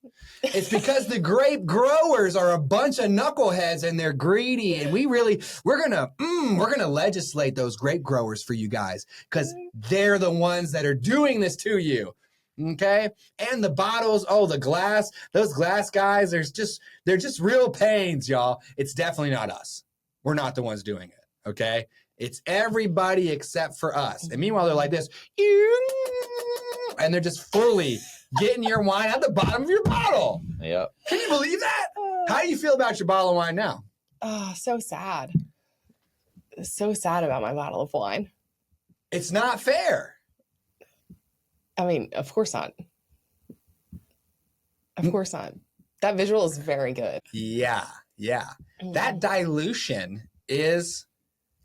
It's because the grape growers are a bunch of knuckleheads and they're greedy. And we're gonna legislate those grape growers for you guys because they're the ones that are doing this to you. Okay. And the bottles, the glass, those glass guys, they're just real pains, y'all. It's definitely not us. We're not the ones doing it. Okay. It's everybody except for us. And meanwhile, they're like this, and they're just fully getting your wine out the bottom of your bottle. Yep. Can you believe that? How do you feel about your bottle of wine now? Oh, so sad. So sad about my bottle of wine. It's not fair. I mean, of course not. Of course not. That visual is very good. Yeah. That dilution is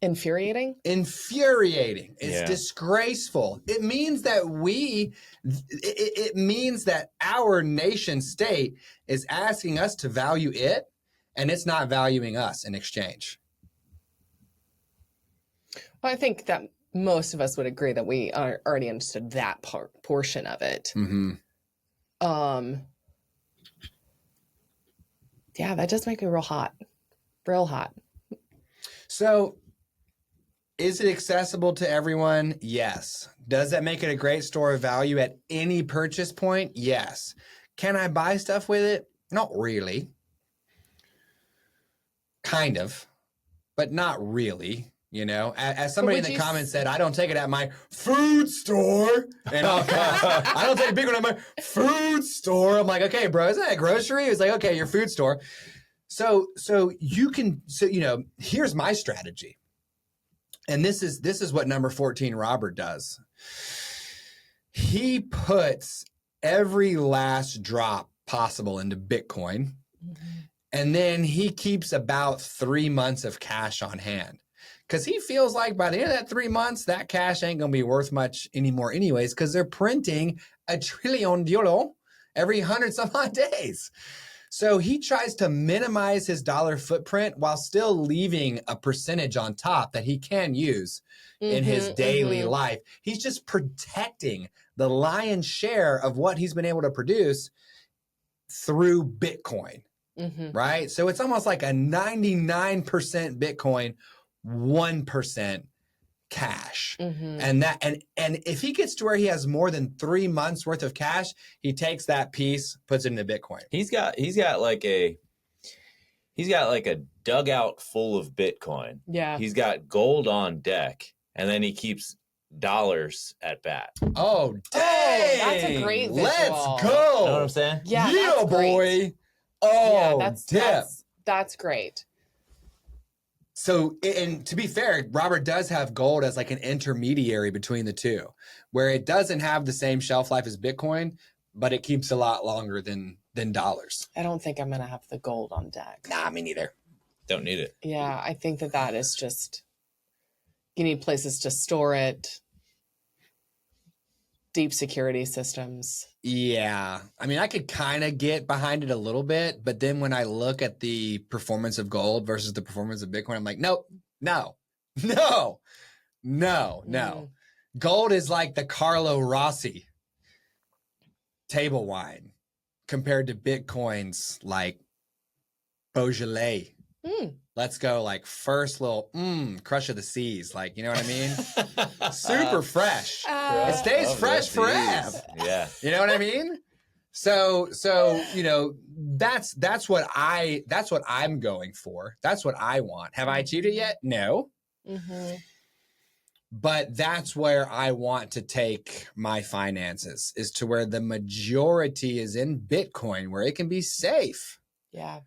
infuriating. It's disgraceful. It means that it means that our nation state is asking us to value it, and it's not valuing us in exchange. Well, I think that most of us would agree that we already understood that portion of it. Mm-hmm. Yeah, that does make me real hot. Real hot. So, is it accessible to everyone? Yes. Does that make it a great store of value at any purchase point? Yes. Can I buy stuff with it? Not really. Kind of, but not really. You know, as somebody in the comments said, I don't take it at my food store. And I don't take a big one at my food store. I'm like, okay, bro, isn't that a grocery? It's like, okay, your food store. So here's my strategy. And this is what number 14 Robert does. He puts every last drop possible into Bitcoin. Mm-hmm. And then he keeps about 3 months of cash on hand. Because he feels like by the end of that 3 months, that cash ain't going to be worth much anymore anyways, because they're printing $1 trillion every 100 some odd days. So he tries to minimize his dollar footprint while still leaving a percentage on top that he can use in his daily life. He's just protecting the lion's share of what he's been able to produce through Bitcoin, right? So it's almost like a 99% Bitcoin, 1% cash. And if he gets to where he has more than 3 months worth of cash, he takes that piece, puts it into Bitcoin. He's got like a dugout full of Bitcoin. Yeah. He's got gold on deck, and then he keeps dollars at bat. Oh, dang! That's a great visual. Let's go. You know what I'm saying? Yeah, yeah, boy. Oh, yeah, that's great. So, and to be fair, Robert does have gold as like an intermediary between the two, where it doesn't have the same shelf life as Bitcoin, but it keeps a lot longer than dollars. I don't think I'm going to have the gold on deck. Nah, me neither. Don't need it. Yeah, I think that is just, you need places to store it, deep security systems. Yeah. I mean, I could kind of get behind it a little bit, but then when I look at the performance of gold versus the performance of Bitcoin, I'm like, nope, no. Gold is like the Carlo Rossi table wine compared to Bitcoin's like Beaujolais. Let's go like first little crush of the seas. Like, you know what I mean? Super fresh. It stays fresh forever. Yeah. You know what I mean? So, you know, that's what I'm going for. That's what I want. Have I achieved it yet? No. But that's where I want to take my finances, is to where the majority is in Bitcoin, where it can be safe. Yeah.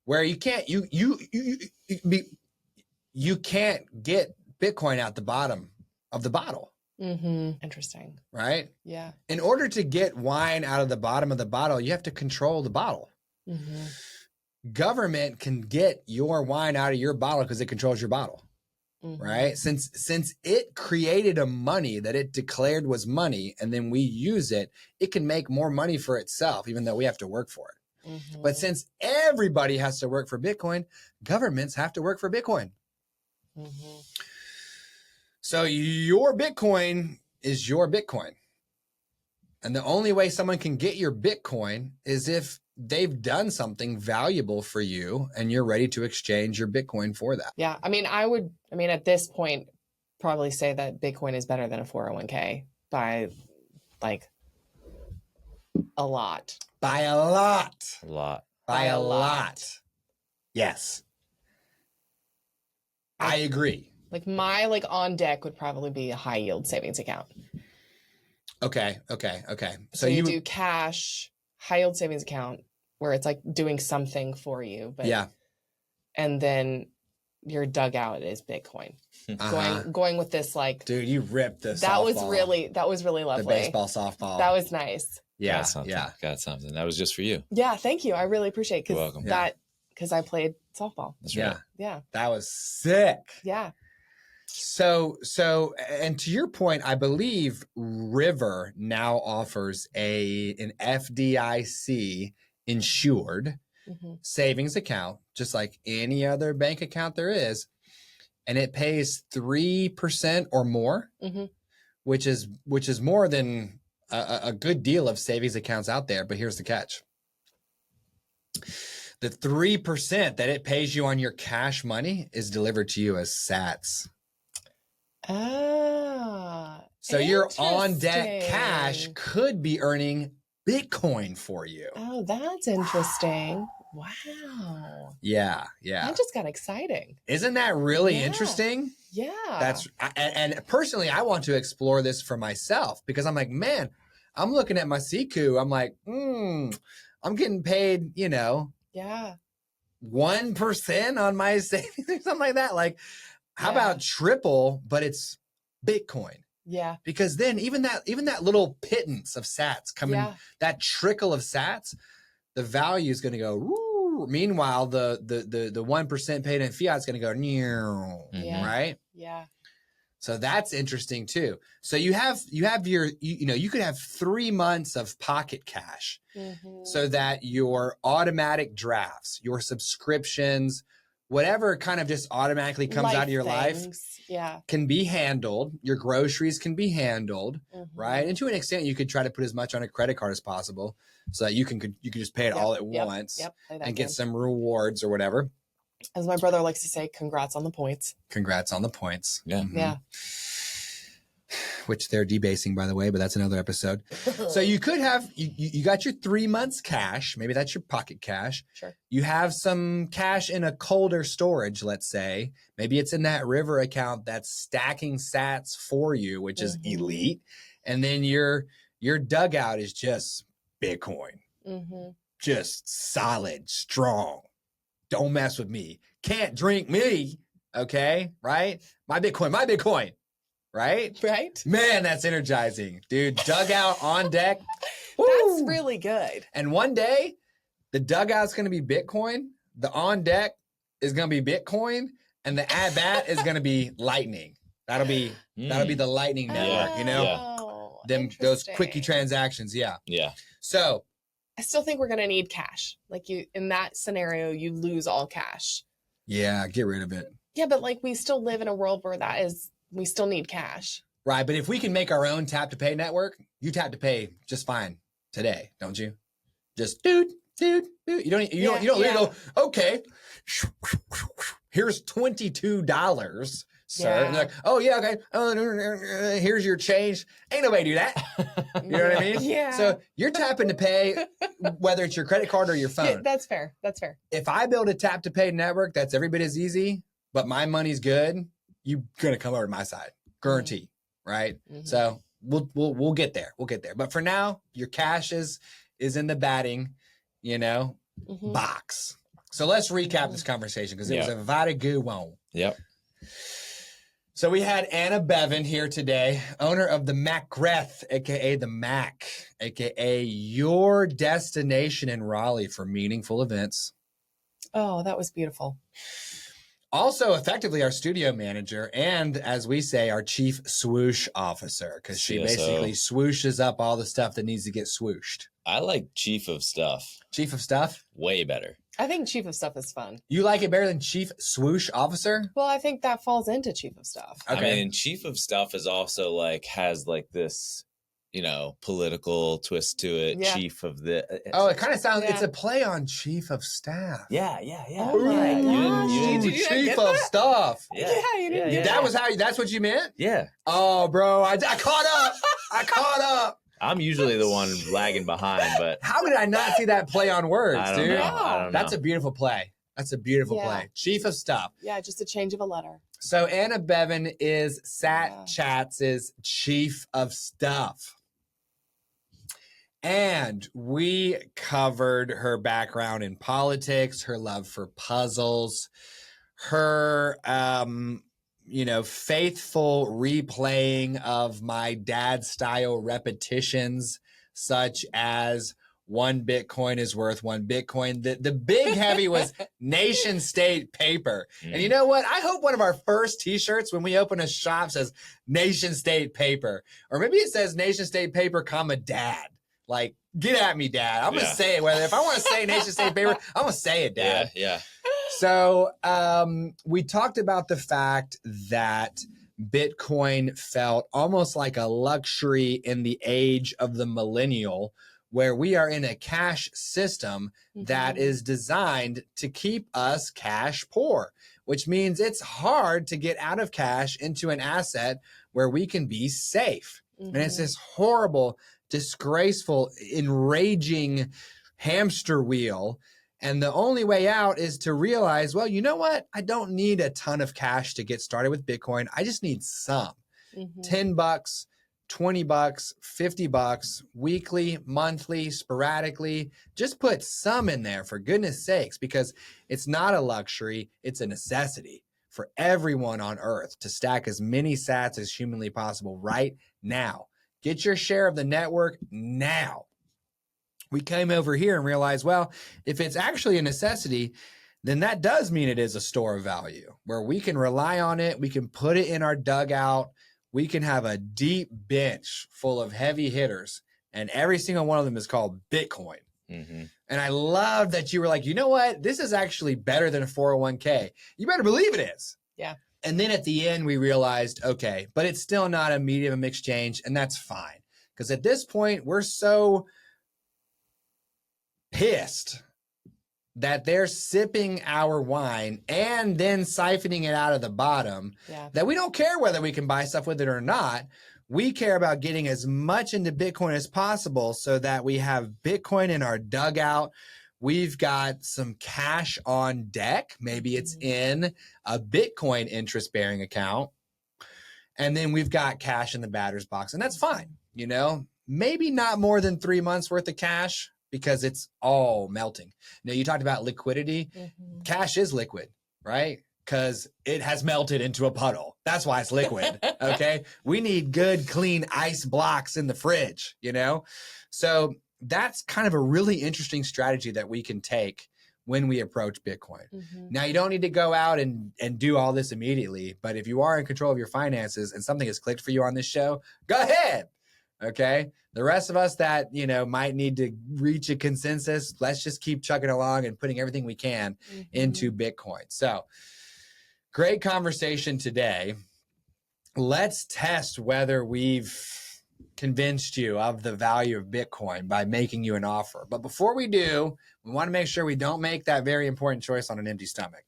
Where you can't you can't get Bitcoin out the bottom of the bottle. Interesting. Right? Yeah. In order to get wine out of the bottom of the bottle, you have to control the bottle. Government can get your wine out of your bottle because it controls your bottle. Right? Since it created a money that it declared was money, and then we use it, it can make more money for itself, even though we have to work for it. But since everybody has to work for Bitcoin, governments have to work for Bitcoin. So your Bitcoin is your Bitcoin. And the only way someone can get your Bitcoin is if they've done something valuable for you and you're ready to exchange your Bitcoin for that. Yeah. I mean, at this point, probably say that Bitcoin is better than a 401k by like a lot. By a lot. A lot. By a lot. Yes. I agree. Like my on deck would probably be a high yield savings account. Okay. So you do cash, high yield savings account where it's like doing something for you. But yeah. And then your dugout is Bitcoin. Going with this like, dude, you ripped this. That was really lovely. The baseball softball. That was nice. Yeah. Got something. That was just for you. Yeah. Thank you. I really appreciate it. You're welcome. Because I played softball. That's right. Yeah. That was sick. Yeah. So, and to your point, I believe River now offers an FDIC insured savings account, just like any other bank account there is. And it pays 3% or more, which is more than a good deal of savings accounts out there. But here's the catch. The 3% that it pays you on your cash money is delivered to you as sats. So your on deck cash could be earning Bitcoin for you. Oh, that's interesting. Wow. Yeah. That just got exciting. Isn't that really interesting? Yeah. And personally, I want to explore this for myself because I'm like, man, I'm looking at my Siku. I'm like, I'm getting paid, 1% on my savings or something like that. Like, how about triple, but it's Bitcoin? Yeah. Because then even that little pittance of sats coming, that trickle of sats, the value is going to go. Woo. Meanwhile, the 1% paid in fiat is going to go, right? Yeah. So that's interesting too. So you have your, you could have 3 months of pocket cash so that your automatic drafts, your subscriptions, whatever kind of just automatically comes out of your life can be handled. Your groceries can be handled, right? And to an extent, you could try to put as much on a credit card as possible so that you can just pay it all at once and get some rewards or whatever. As my brother likes to say, congrats on the points. Congrats on the points. Yeah. Yeah. Which they're debasing, by the way, but that's another episode. So you could have, you got your 3 months cash. Maybe that's your pocket cash. Sure. You have some cash in a colder storage, let's say. Maybe it's in that River account that's stacking sats for you, which is elite. And then your dugout is just Bitcoin. Just solid, strong. Don't mess with me. Can't drink me. Okay. Right? My Bitcoin. Right? Right. Man, that's energizing. Dude, dugout on deck. That's really good. And one day, the dugout's going to be Bitcoin. The on deck is going to be Bitcoin. And the at bat is going to be Lightning. That'll be the Lightning network, those quickie transactions. Yeah. Yeah. So I still think we're going to need cash. Like in that scenario, you lose all cash. Yeah, get rid of it. Yeah, but we still live in a world where we still need cash. Right, but if we can make our own tap to pay network, you tap to pay just fine today, don't you? Just dude. You don't go, okay, here's $22, sir. Yeah. And they're like, oh yeah, okay. Here's your change. Ain't nobody do that. You know what I mean? Yeah. So you're tapping to pay, whether it's your credit card or your phone. Yeah, that's fair. If I build a tap to pay network that's every bit as easy, but my money's good, you're gonna come over to my side, guarantee, right? So we'll get there. But for now, your cash is in the batting, box. So let's recap this conversation because it was a very good one. Yep. So we had Anna Beavon here today, owner of the Macreth, aka the Mac, aka your destination in Raleigh for meaningful events. Oh, that was beautiful. Also, effectively, our studio manager and, as we say, our chief swoosh officer, because she basically swooshes up all the stuff that needs to get swooshed. I like chief of stuff. Chief of stuff? Way better. I think chief of stuff is fun. You like it better than chief swoosh officer? Well, I think that falls into chief of stuff. Okay. I mean, chief of stuff is also has this, political twist to it. Yeah. Chief of the. Oh, it kind of sounds, it's a play on chief of staff. Yeah. Oh my gosh. You didn't chief of stuff. Yeah, you didn't get That's what you meant? Yeah. Oh, bro, I caught up. I'm usually the one lagging behind, but How did I not see that play on words, I don't dude? know. I don't know. That's a beautiful play. That's a beautiful Yeah. play. Chief of Stuff. Yeah, just a change of a letter. So Anna Beavon is Sat Yeah. Chats' Chief of Stuff. And we covered her background in politics, her love for puzzles, her faithful replaying of my dad style repetitions, such as 1 Bitcoin is worth 1 Bitcoin. The big heavy was nation state paper. And you know what? I hope one of our first t-shirts when we open a shop says nation state paper, or maybe it says nation state paper, comma dad. Like, get at me, dad. I'm going to say it. Whether if I want to say nation state paper, I'm going to say it, dad. Yeah. So we talked about the fact that Bitcoin felt almost like a luxury in the age of the millennial, where we are in a cash system that is designed to keep us cash poor, which means it's hard to get out of cash into an asset where we can be safe. And it's this horrible, disgraceful, enraging hamster wheel. And the only way out is to realize, well, you know what? I don't need a ton of cash to get started with Bitcoin. I just need some. $10, $20, $50, weekly, monthly, sporadically. Just put some in there, for goodness sakes, because it's not a luxury. It's a necessity for everyone on earth to stack as many sats as humanly possible right now. Get your share of the network now. We came over here and realized, well, if it's actually a necessity, then that does mean it is a store of value where we can rely on it. We can put it in our dugout. We can have a deep bench full of heavy hitters, and every single one of them is called Bitcoin. And I love that you were like, you know what? This is actually better than a 401k. You better believe it is. Yeah. And then at the end, we realized, okay, but it's still not a medium of exchange, and that's fine. Because at this point, we're so pissed that they're sipping our wine and then siphoning it out of the bottom that we don't care whether we can buy stuff with it or not. We care about getting as much into Bitcoin as possible so that we have Bitcoin in our dugout. We've got some cash on deck. Maybe it's in a Bitcoin interest-bearing account. And then we've got cash in the batter's box. And that's fine. You know, maybe not more than 3 months worth of cash because it's all melting. Now, you talked about liquidity. Cash is liquid, right? Because it has melted into a puddle. That's why it's liquid, okay? We need good, clean ice blocks in the fridge, you know? So that's kind of a really interesting strategy that we can take when we approach Bitcoin. Now, you don't need to go out and do all this immediately, but if you are in control of your finances and something has clicked for you on this show, go ahead, okay? The rest of us that, you know, might need to reach a consensus, let's just keep chugging along and putting everything we can into Bitcoin. So, great conversation today. Let's test whether we've convinced you of the value of Bitcoin by making you an offer. But before we do, we want to make sure we don't make that very important choice on an empty stomach.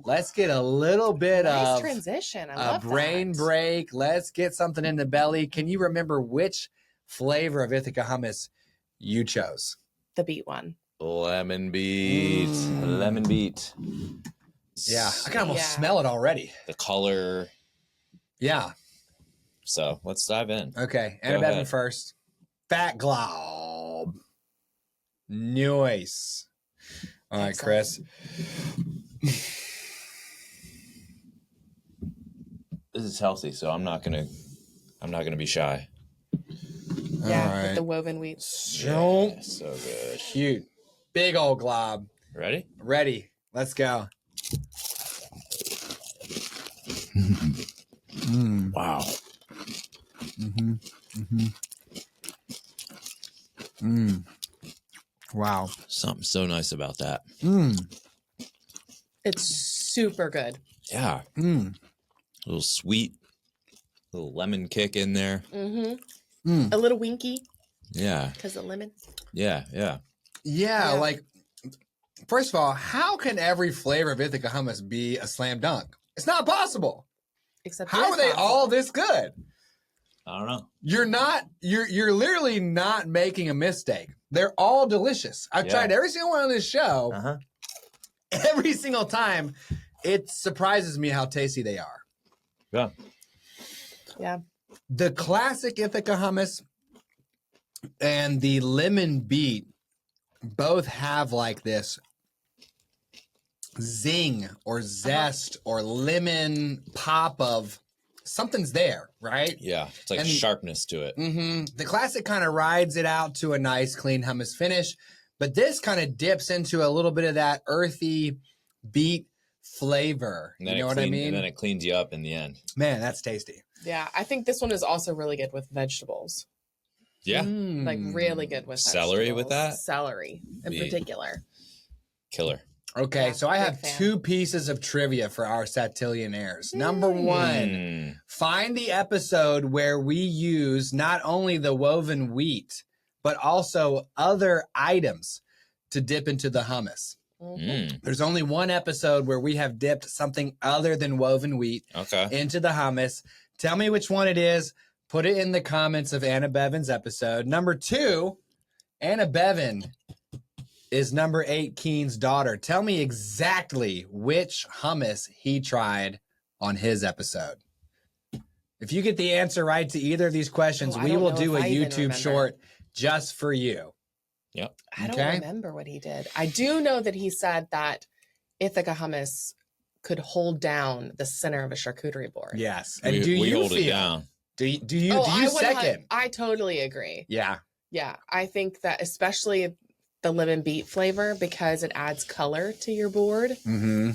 Let's get a little bit of transition. I a love brain that. break. Let's get something in the belly. Can you remember which flavor of Ithaca hummus you chose? The beet one. Lemon beet. Lemon beet. Yeah, I can almost smell it already. The color. Yeah. So let's dive in. Okay, Anna Beavon first. Fat glob. Nice. All right, Chris. This is healthy, so I'm not gonna be shy. Yeah, with the woven wheat. Yeah, so good. Cute. Big old glob. Ready? Ready. Let's go. Wow. Wow. Something so nice about that. It's super good. Yeah. A little sweet, a little lemon kick in there. A little winky. Yeah. Because of lemon. Yeah. Yeah, like, first of all, how can every flavor of Ithaca hummus be a slam dunk? It's not possible. Except How are they all this good? I don't know. You're literally not making a mistake. They're all delicious. I've tried every single one on this show. Uh-huh. Every single time, it surprises me how tasty they are. Yeah. Yeah. The classic Ithaca hummus and the lemon beet both have like this zing or zest or lemon pop of something's there, right? Yeah. It's like And- sharpness to it. The classic kind of rides it out to a nice, clean hummus finish, but this kind of dips into a little bit of that earthy beet flavor. And then You know what I mean? And then it cleans you up in the end. Man, that's tasty. Yeah. I think this one is also really good with vegetables. Yeah. Like really good with Celery with vegetables. that? Celery in Yeah. particular. Killer. Okay, Yeah, so I big have fan. 2 pieces of trivia for our Satillionaires. Number 1, Mm. find the episode where we use not only the woven wheat, but also other items to dip into the hummus. Mm. There's only one episode where we have dipped something other than woven wheat Okay. into the hummus. Tell me which one it is. Put it in the comments of Anna Beavon's episode. Number 2, Anna Beavon is number 8 Keen's daughter. Tell me exactly which hummus he tried on his episode. If you get the answer right to either of these questions, Oh, I we don't will know do a if I even YouTube remember. short just for you. Yep. I don't Okay. remember what he did. I do know that he said that Ithaca hummus could hold down the center of a charcuterie board. Yes. And we do you hold feel? it down. Do you I second? I totally agree. Yeah. Yeah, I think that especially the lemon beet flavor, because it adds color to your board. Mm-hmm.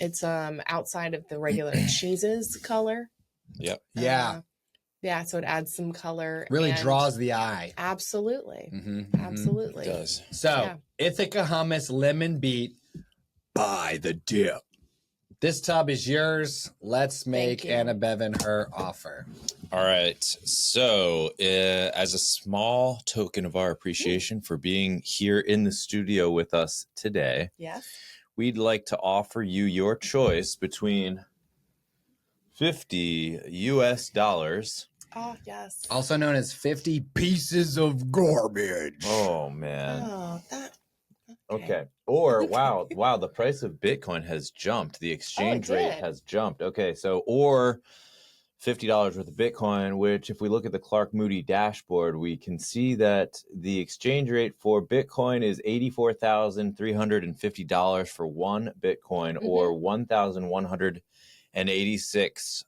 It's outside of the regular cheese's color. Yep. Yeah. Yeah, so it adds some color. Really and- draws the eye. Absolutely. Mm-hmm. Absolutely. It does. So, Yeah. Ithaca hummus lemon beet. Buy the dip. This tub is yours. Let's make you. Anna Beavon her offer. All right. So, as a small token of our appreciation for being here in the studio with us today, Yes. we'd like to offer you your choice between $50 US. Oh, yes. Also known as 50 pieces of garbage. Oh, man. Oh, that. Okay. Or wow, the price of Bitcoin has jumped. The exchange rate did. has jumped. Okay, so or $50 worth of Bitcoin, which if we look at the Clark Moody dashboard, we can see that the exchange rate for Bitcoin is $84,350 for one Bitcoin, or 1,186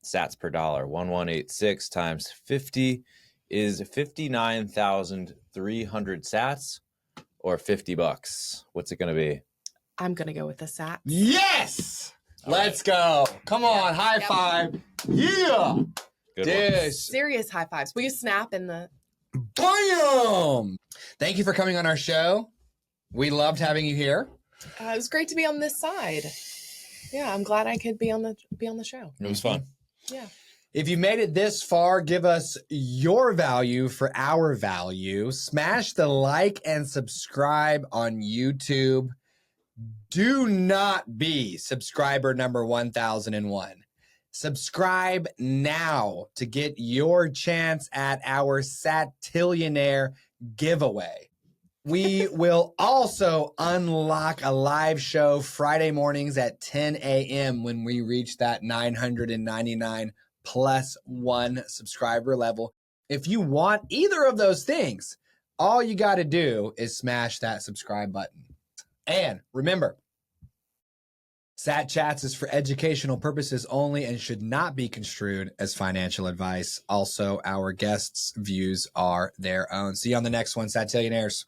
sats per dollar. 1186 times 50 is 59,300 sats. Or $50. What's it going to be? I'm going to go with the sats. Yes! All Let's go. Come on, high Yep. five. Yeah! Good one. Dish. Serious high fives. Will you snap in the. Bam! Thank you for coming on our show. We loved having you here. It was great to be on this side. Yeah, I'm glad I could be on the show. It was fun. Yeah. If you made it this far, give us your value for our value. Smash the like and subscribe on YouTube. Do not be subscriber number 1001. Subscribe now to get your chance at our Satillionaire giveaway. We will also unlock a live show Friday mornings at 10 a.m. when we reach that 999 plus 1 subscriber level. If you want either of those things, all you got to do is smash that subscribe button. And remember, Sat Chats is for educational purposes only and should not be construed as financial advice. Also, our guests' views are their own. See you on the next one, Satillionaires.